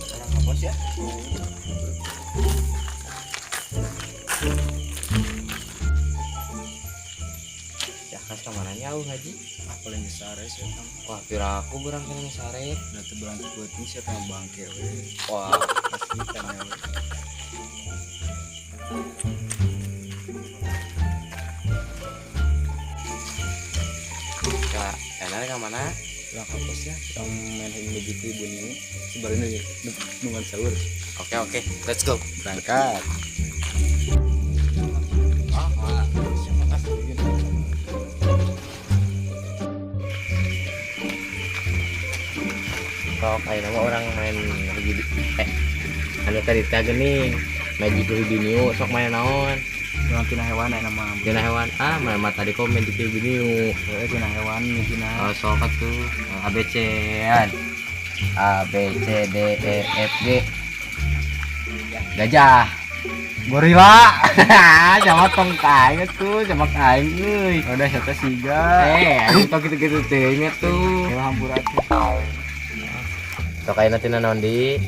Orang ngapos ya. Jakas kemana jauh Haji? Paling sare sih kan. Wah, pira aku berang kene sare. Udah terberangkat penting siapa yang bangke we. Wah, Asli kan ya. We. Kak, enak ke mana? Udah kapos ya. Kita main ini begitu ibu ini. Sebarin aja dengan sahur. Oke, let's go. Berangkat. Sok ayo nama orang main lagi anu tadi teh geuning Magic Rubinio sok main naon Dengan tina hewan ya nama. tina hewan mana tadi kok Magic Rubinio Tina hewan tina. sok atuh ABC an A B C D E F G gajah gorila sama tongkai tuh sama kain euy Udah satu siga. anu tong gitu-gitu teh nya tuh Ya hampura tuh. sok ayeuna tina naon di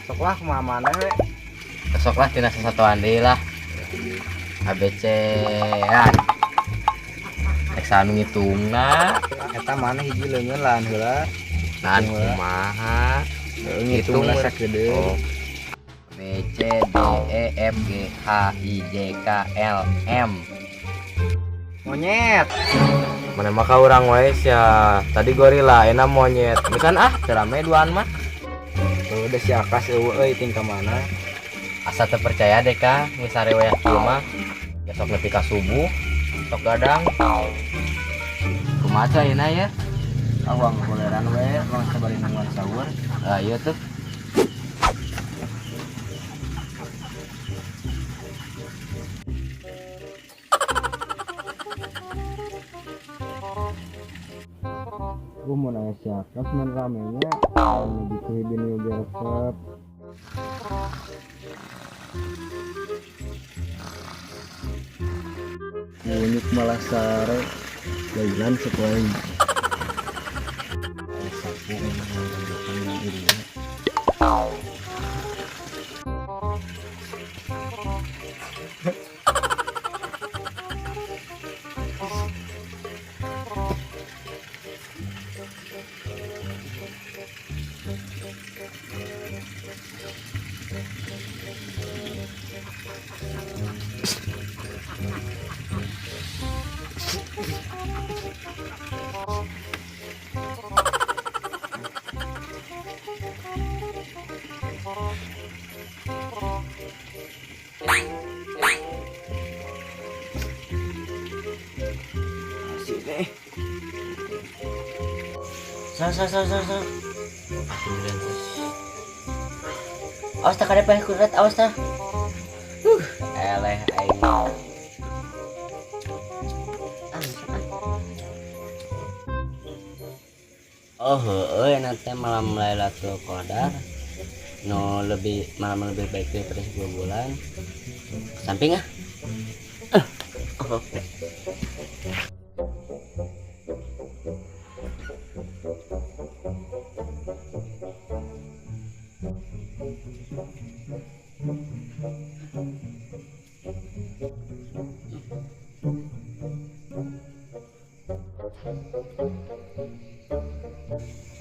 Sok lah kemana we. sok lah tina sasatuan deui lah ABC an anu ngitungna Eta mana hiji leungeun lahan heula. nahan kumaha Ngitung lah sakeudeung. oh. B C D E F G H I J K L M Monyet. mana maka orang wae ya tadi gorila enak monyet bukan cerame duaan mah Udah si Akas eueuy ting ka mana? asa teu percaya deh ka ngisare wayah kieu mah besok nepi ka subuh sok gadang kumaha ayeuna ya Awang boleran we, lang sabari nungguan sahur. iya tuh Gue mau nanya si Akas main ramenya mau dikuhibin juga resep. Unik malah sare jalan sekolah. Sapu yang ini. Asik deh. Sa. Awas tak ada peh kurat, awas tak. Eleh aing. Oh, nanti malam Lailatul Qadar. No lebih malam lebih baik daripada 10 bulan. Samping ah.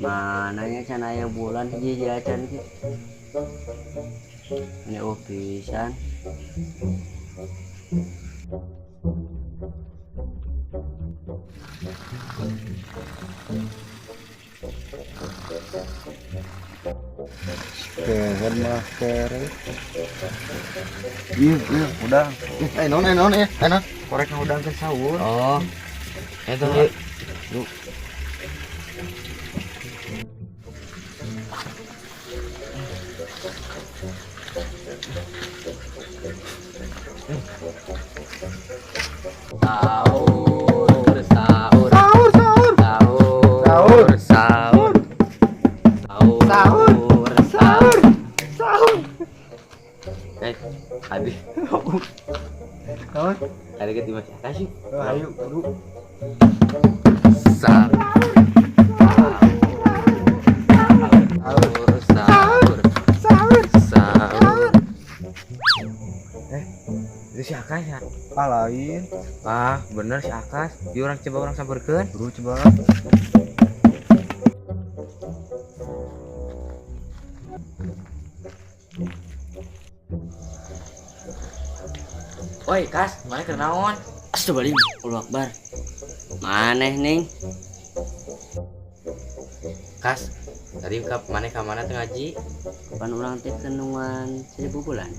Mananya can aya bulan hiji jajan ki. Ini pisan. Keren mah keren. Iya, udah. Non ya, enak. Korek udah ke sahur. Oh. Itu yuk. Habis. Kawan, Ada ke Dimas kasih. ayo, dulu. Sahur. lain. Ah, bener si Akas. Yuk orang coba orang samperkeun. Buru coba. Woi, Kas, mana keur naon? Astagfirullahaladzim, Allahu Akbar. Maneh ning? Kas, tadi mana teu ngaji? Pan urang teh kenungan 1000 bulan.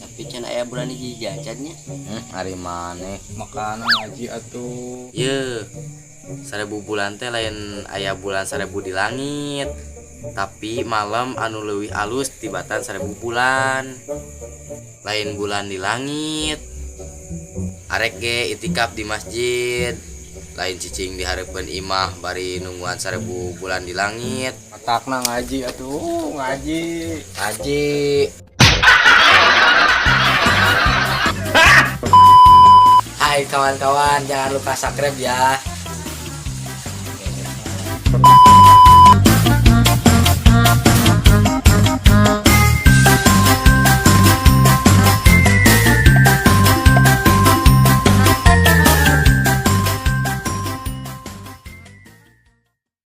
Tapi can aya bulan hiji jajannya. Hari mana? Makanan ngaji atuh. Ye, 1000 bulan teh lain aya bulan 1000 di langit. Tapi malam anu leuwih alus tibatan 1000 bulan. Lain bulan di langit. Arek ge itikaf di masjid. Lain cicing dihareupeun imah bari nungguan 1000 bulan di langit. Otakna ngaji atuh, ngaji. Haji. Hai kawan-kawan, jangan lupa subscribe ya.